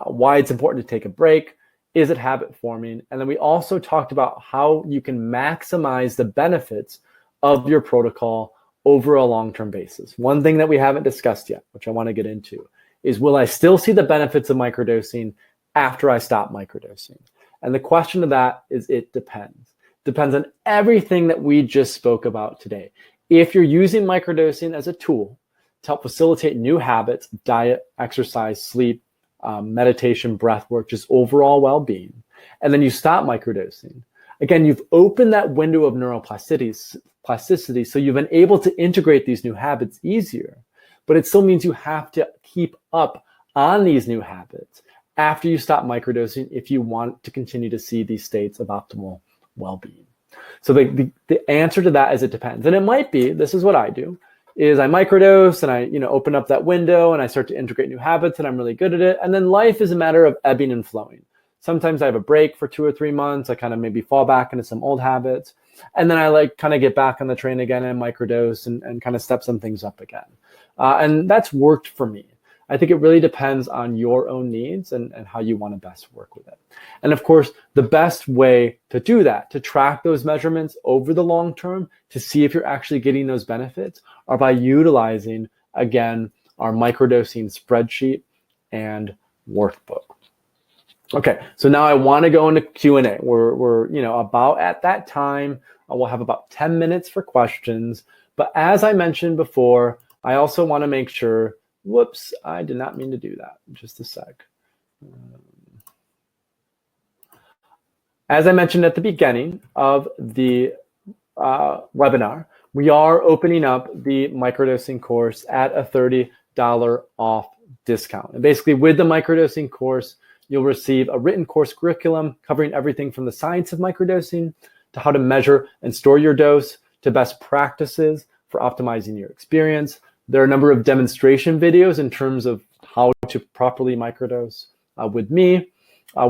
why it's important to take a break. Is it habit forming? And then we also talked about how you can maximize the benefits of your protocol over a long-term basis. One thing that we haven't discussed yet, which I want to get into, is will I still see the benefits of microdosing after I stop microdosing? And the question to that is it depends. Depends on everything that we just spoke about today. If you're using microdosing as a tool to help facilitate new habits, diet, exercise, sleep, meditation, breath work, just overall well-being, and then you stop microdosing, again, you've opened that window of neuroplasticity, so you've been able to integrate these new habits easier, but it still means you have to keep up on these new habits after you stop microdosing if you want to continue to see these states of optimal well-being. So the answer to that is it depends. And it might be, this is what I do, is I microdose and I open up that window and I start to integrate new habits and I'm really good at it. And then life is a matter of ebbing and flowing. Sometimes I have a break for 2 or 3 months. I kind of maybe fall back into some old habits. And then I kind of get back on the train again and microdose and kind of step some things up again. And that's worked for me. I think it really depends on your own needs and how you want to best work with it. And of course, the best way to do that, to track those measurements over the long term, to see if you're actually getting those benefits, are by utilizing, again, our microdosing spreadsheet and workbook. Okay, so now I want to go into Q&A. We're about at that time. We'll have about 10 minutes for questions. But as I mentioned before, I also want to make sure, whoops, I did not mean to do that. Just a sec. As I mentioned at the beginning of the webinar, we are opening up the microdosing course at a $30 off discount. And basically with the microdosing course, you'll receive a written course curriculum covering everything from the science of microdosing to how to measure and store your dose to best practices for optimizing your experience. There are a number of demonstration videos in terms of how to properly microdose with me.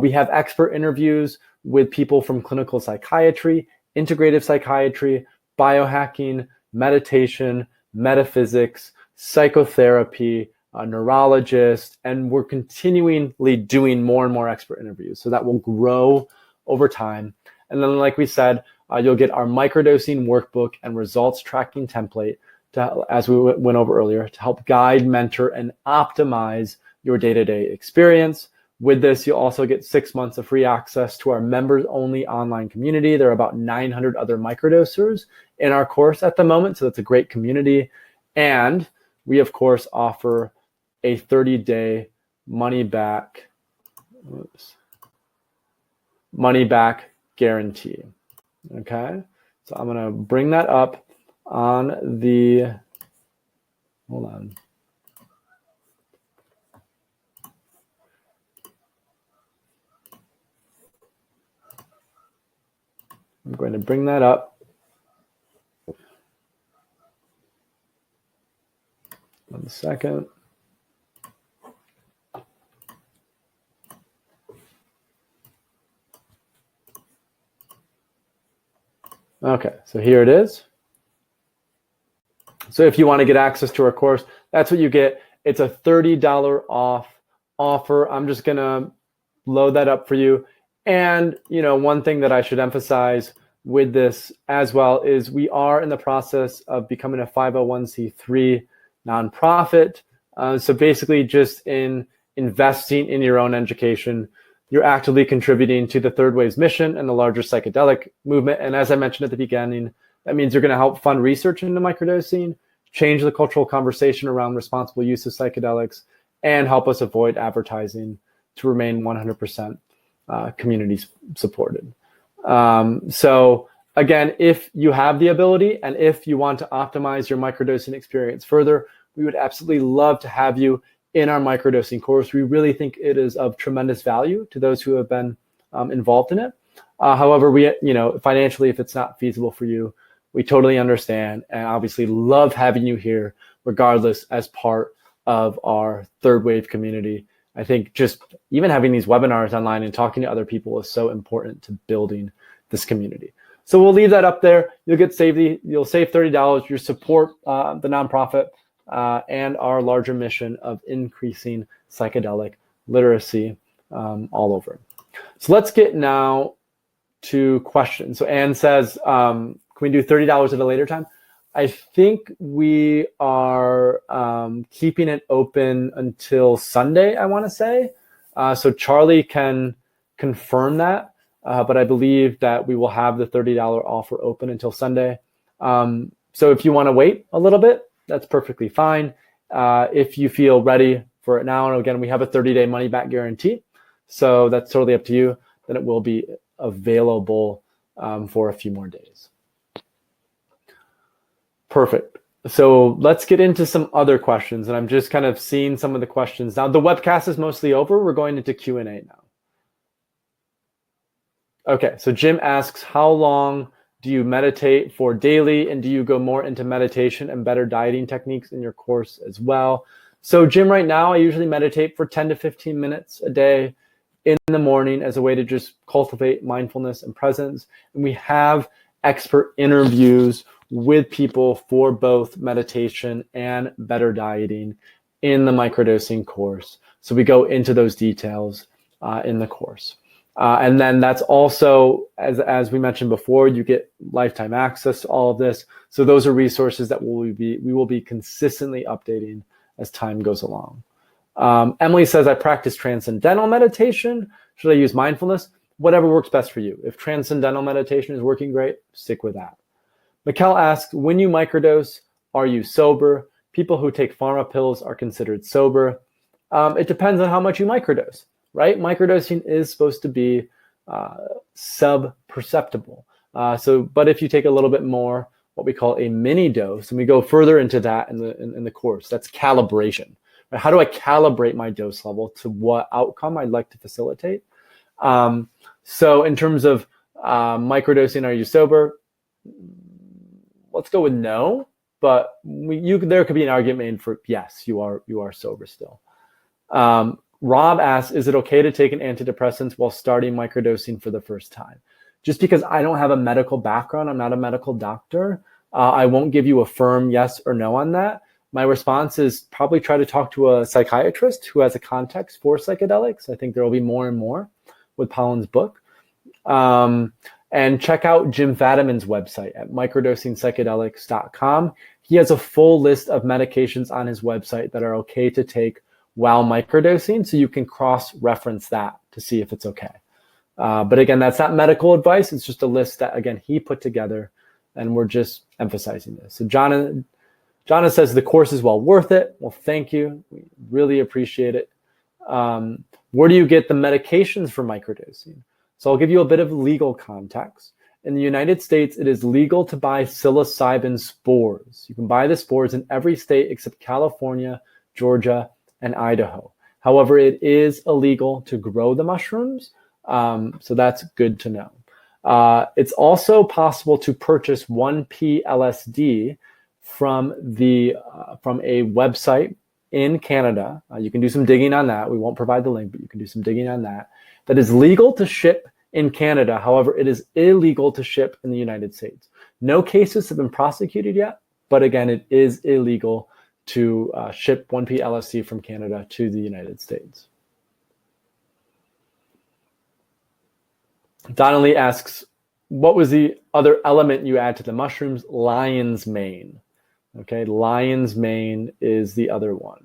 We have expert interviews with people from clinical psychiatry, integrative psychiatry, biohacking, meditation, metaphysics, psychotherapy, a neurologist, and we're continually doing more and more expert interviews. So that will grow over time. And then, like we said, you'll get our microdosing workbook and results tracking template, as we went over earlier, to help guide, mentor, and optimize your day-to-day experience. With this, you'll also get 6 months of free access to our members-only online community. There are about 900 other microdosers in our course at the moment, so that's a great community. And we, of course, offer a 30-day money-back guarantee. Okay, so I'm going to bring that up on the, hold on. I'm going to bring that up. 1 second. Okay, so here it is. So if you want to get access to our course, that's what you get. It's a $30 off offer. I'm just going to load that up for you. And, you know, one thing that I should emphasize with this as well is we are in the process of becoming a 501c3 nonprofit. So basically just in investing in your own education, you're actively contributing to the Third Wave's mission and the larger psychedelic movement. And as I mentioned at the beginning, that means you're going to help fund research into microdosing, change the cultural conversation around responsible use of psychedelics, and help us avoid advertising to remain 100% community supported. So again, if you have the ability and if you want to optimize your microdosing experience further, we would absolutely love to have you in our microdosing course. We really think it is of tremendous value to those who have been involved in it. However, we, you know, financially, if it's not feasible for you, we totally understand, and obviously love having you here regardless as part of our Third Wave community. I think just even having these webinars online and talking to other people is so important to building this community. So we'll leave that up there. You'll save $30. You'll support the nonprofit and our larger mission of increasing psychedelic literacy all over. So let's get now to questions. So Anne says, can we do $30 at a later time? I think we are keeping it open until Sunday, I want to say. So Charlie can confirm that, but I believe that we will have the $30 offer open until Sunday. So if you want to wait a little bit, that's perfectly fine. If you feel ready for it now, and again, we have a 30-day money-back guarantee, so that's totally up to you, then it will be available for a few more days. Perfect. So let's get into some other questions, and I'm just kind of seeing some of the questions. Now, the webcast is mostly over. We're going into Q&A now. Okay, so Jim asks, how long do you meditate for daily, and do you go more into meditation and better dieting techniques in your course as well? So Jim, right now, I usually meditate for 10 to 15 minutes a day in the morning as a way to just cultivate mindfulness and presence. And we have expert interviews with people for both meditation and better dieting in the microdosing course. So we go into those details in the course. And then that's also, as we mentioned before, you get lifetime access to all of this. So those are resources that we will be consistently updating as time goes along. Emily says, I practice transcendental meditation. Should I use mindfulness? Whatever works best for you. If transcendental meditation is working great, stick with that. Mikkel asks, when you microdose, are you sober? People who take pharma pills are considered sober. It depends on how much you microdose, right? Microdosing is supposed to be sub-perceptible. But if you take a little bit more, what we call a mini dose, and we go further into that in the course, that's calibration. Right? How do I calibrate my dose level to what outcome I'd like to facilitate? So in terms of microdosing, are you sober? Let's go with no, but there could be an argument made for yes, you are sober still. Rob asks, is it okay to take an antidepressant while starting microdosing for the first time? Just because I don't have a medical background, I'm not a medical doctor, I won't give you a firm yes or no on that. My response is probably try to talk to a psychiatrist who has a context for psychedelics. I think there will be more and more with Pollan's book. And check out Jim Fadiman's website at microdosingpsychedelics.com. He has a full list of medications on his website that are okay to take while microdosing, so you can cross-reference that to see if it's okay. But again, that's not medical advice. It's just a list that, again, he put together, and we're just emphasizing this. So Jonna says the course is well worth it. Well, thank you. We really appreciate it. Where do you get the medications for microdosing? So I'll give you a bit of legal context. In the United States, it is legal to buy psilocybin spores. You can buy the spores in every state except California, Georgia, and Idaho. However, it is illegal to grow the mushrooms, so that's good to know. It's also possible to purchase 1P LSD from a website in Canada. You can do some digging on that. We won't provide the link, but you can do some digging on that. That is legal to ship in Canada. However, it is illegal to ship in the United States. No cases have been prosecuted yet, but again, it is illegal to ship 1P LSD from Canada to the United States. Donnelly asks, what was the other element you add to the mushrooms? Lion's mane. Okay, lion's mane is the other one.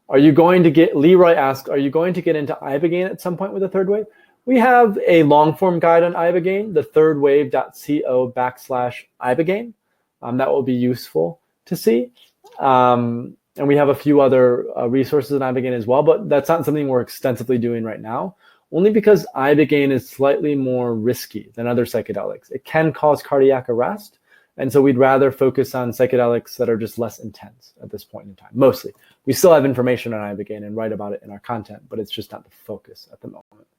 Leroy asks, are you going to get into Ibogaine at some point with the third wave? We have a long form guide on Ibogaine, the thirdwave.co/Ibogaine. That will be useful to see. And we have a few other resources on Ibogaine as well, but that's not something we're extensively doing right now, only because Ibogaine is slightly more risky than other psychedelics. It can cause cardiac arrest. And so we'd rather focus on psychedelics that are just less intense at this point in time, mostly. We still have information on Ibogaine and write about it in our content, but it's just not the focus at the moment.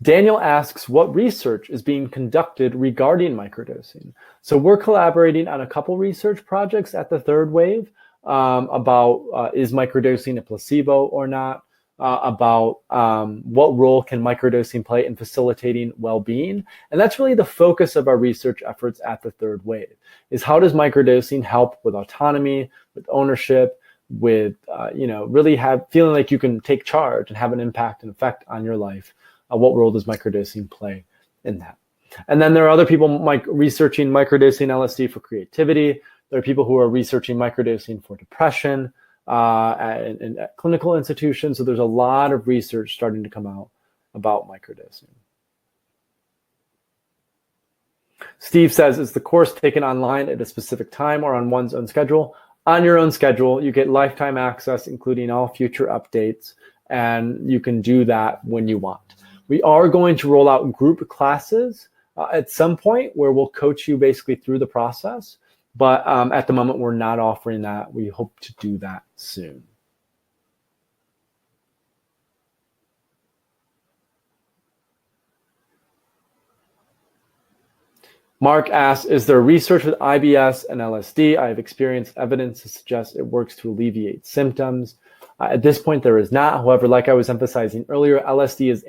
Daniel asks, what research is being conducted regarding microdosing? So we're collaborating on a couple research projects at the Third Wave about is microdosing a placebo or not, about what role can microdosing play in facilitating well-being. And that's really the focus of our research efforts at the Third Wave, is how does microdosing help with autonomy, with ownership, with really feeling like you can take charge and have an impact and effect on your life. What role does microdosing play in that? And then there are other people researching microdosing LSD for creativity. There are people who are researching microdosing for depression at clinical institutions. So there's a lot of research starting to come out about microdosing. Steve says, is the course taken online at a specific time or on one's own schedule? On your own schedule. You get lifetime access, including all future updates, and you can do that when you want. We are going to roll out group classes at some point where we'll coach you basically through the process. But at the moment, we're not offering that. We hope to do that soon. Mark asks, is there research with IBS and LSD? I have experienced evidence to suggest it works to alleviate symptoms. At this point, there is not. However, like I was emphasizing earlier, LSD is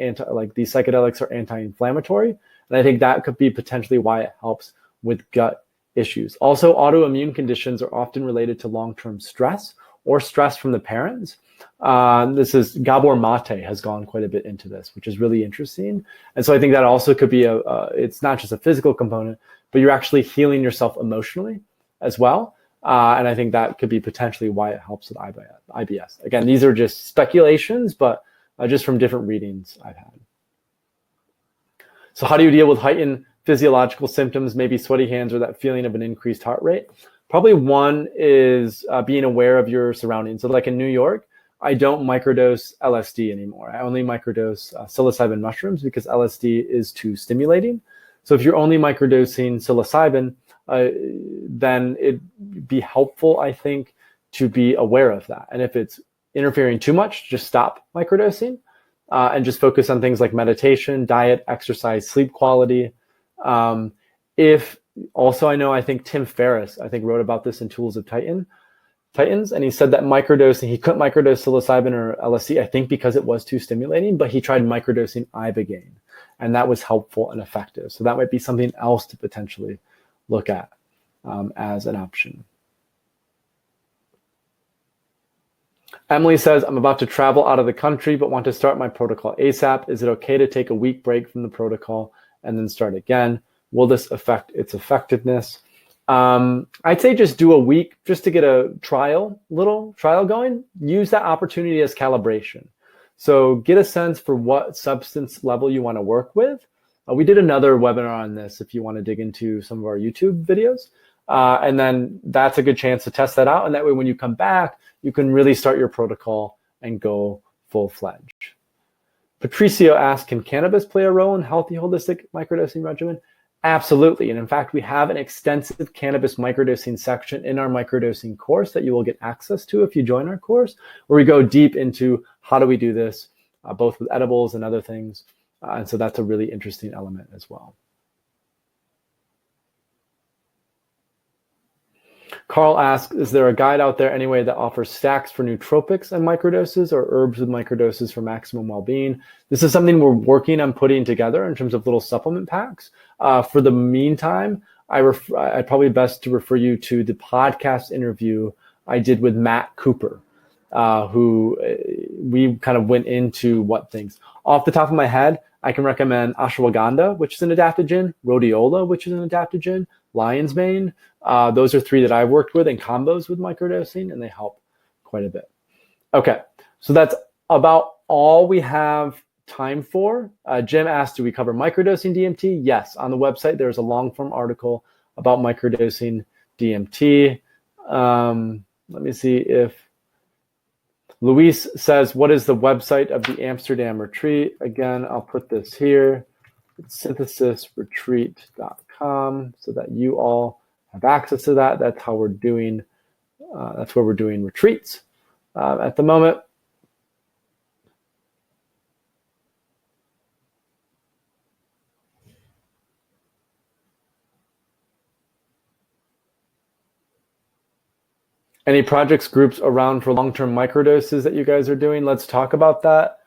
these psychedelics are anti-inflammatory. And I think that could be potentially why it helps with gut issues. Also, autoimmune conditions are often related to long-term stress or stress from the parents. Gabor Mate has gone quite a bit into this, which is really interesting. And so I think that also could be it's not just a physical component, but you're actually healing yourself emotionally as well. And I think that could be potentially why it helps with IBS. Again, these are just speculations, but just from different readings I've had. So how do you deal with heightened physiological symptoms, maybe sweaty hands or that feeling of an increased heart rate? Probably one is being aware of your surroundings. So like in New York, I don't microdose LSD anymore. I only microdose psilocybin mushrooms because LSD is too stimulating. So if you're only microdosing psilocybin, then it'd be helpful, I think, to be aware of that. And if it's interfering too much, just stop microdosing and just focus on things like meditation, diet, exercise, sleep quality. I think Tim Ferriss, wrote about this in Tools of Titans, and he said that he couldn't microdose psilocybin or LSD, I think because it was too stimulating, but he tried microdosing Ibogaine. and that was helpful and effective. So that might be something else to potentially look at as an option. Emily says, I'm about to travel out of the country, but want to start my protocol ASAP. Is it okay to take a week break from the protocol and then start again? Will this affect its effectiveness? I'd say just do a week just to get a little trial going. Use that opportunity as calibration. So get a sense for what substance level you want to work with. We did another webinar on this if you want to dig into some of our YouTube videos. And then that's a good chance to test that out. And that way, when you come back, you can really start your protocol and go full-fledged. Patricio asked, can cannabis play a role in healthy holistic microdosing regimen? Absolutely. And in fact, we have an extensive cannabis microdosing section in our microdosing course that you will get access to if you join our course, where we go deep into how do we do this, both with edibles and other things. And so that's a really interesting element as well. Carl asks, is there a guide out there anyway that offers stacks for nootropics and microdoses or herbs with microdoses for maximum well-being? This is something we're working on putting together in terms of little supplement packs. For the meantime, I'd probably best to refer you to the podcast interview I did with Matt Cooper, who we kind of went into what things. Off the top of my head, I can recommend ashwagandha, which is an adaptogen, rhodiola, which is an adaptogen, lion's mane. Those are three that I've worked with in combos with microdosing, and they help quite a bit. Okay, so that's about all we have time for. Jim asked, do we cover microdosing DMT? Yes, on the website, there's a long form article about microdosing DMT. Let me see if Luis says, what is the website of the Amsterdam retreat? Again, I'll put this here. It's synthesisretreat.com so that you all have access to that. That's how we're doing, that's where we're doing retreats at the moment. Any projects, groups around for long-term microdoses that you guys are doing? Let's talk about that.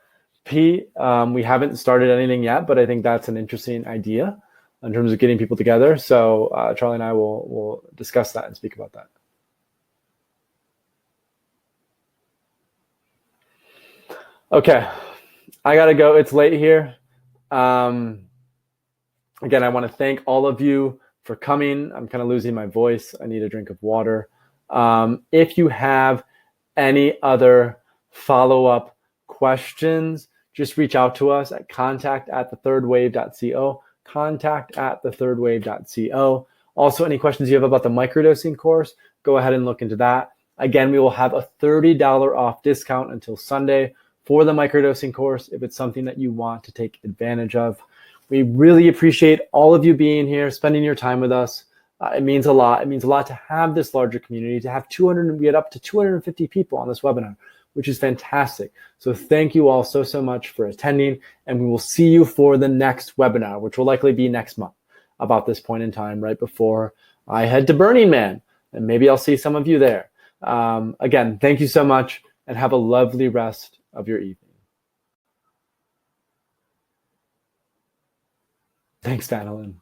P, we haven't started anything yet, but I think that's an interesting idea in terms of getting people together. So Charlie and I will discuss that and speak about that. Okay, I gotta go. It's late here. Again, I want to thank all of you for coming. I'm kind of losing my voice. I need a drink of water. If you have any other follow-up questions, just reach out to us at contact@thethirdwave.co, contact@thethirdwave.co. Also, any questions you have about the microdosing course, go ahead and look into that. Again, we will have a $30 off discount until Sunday for the microdosing course if it's something that you want to take advantage of. We really appreciate all of you being here, spending your time with us. It means a lot. It means a lot to have this larger community, to have we had up to 250 people on this webinar, which is fantastic. So thank you all so much for attending, and we will see you for the next webinar, which will likely be next month about this point in time, right before I head to Burning Man, and maybe I'll see some of you there. Again, thank you so much, and have a lovely rest of your evening. Thanks, Madeline.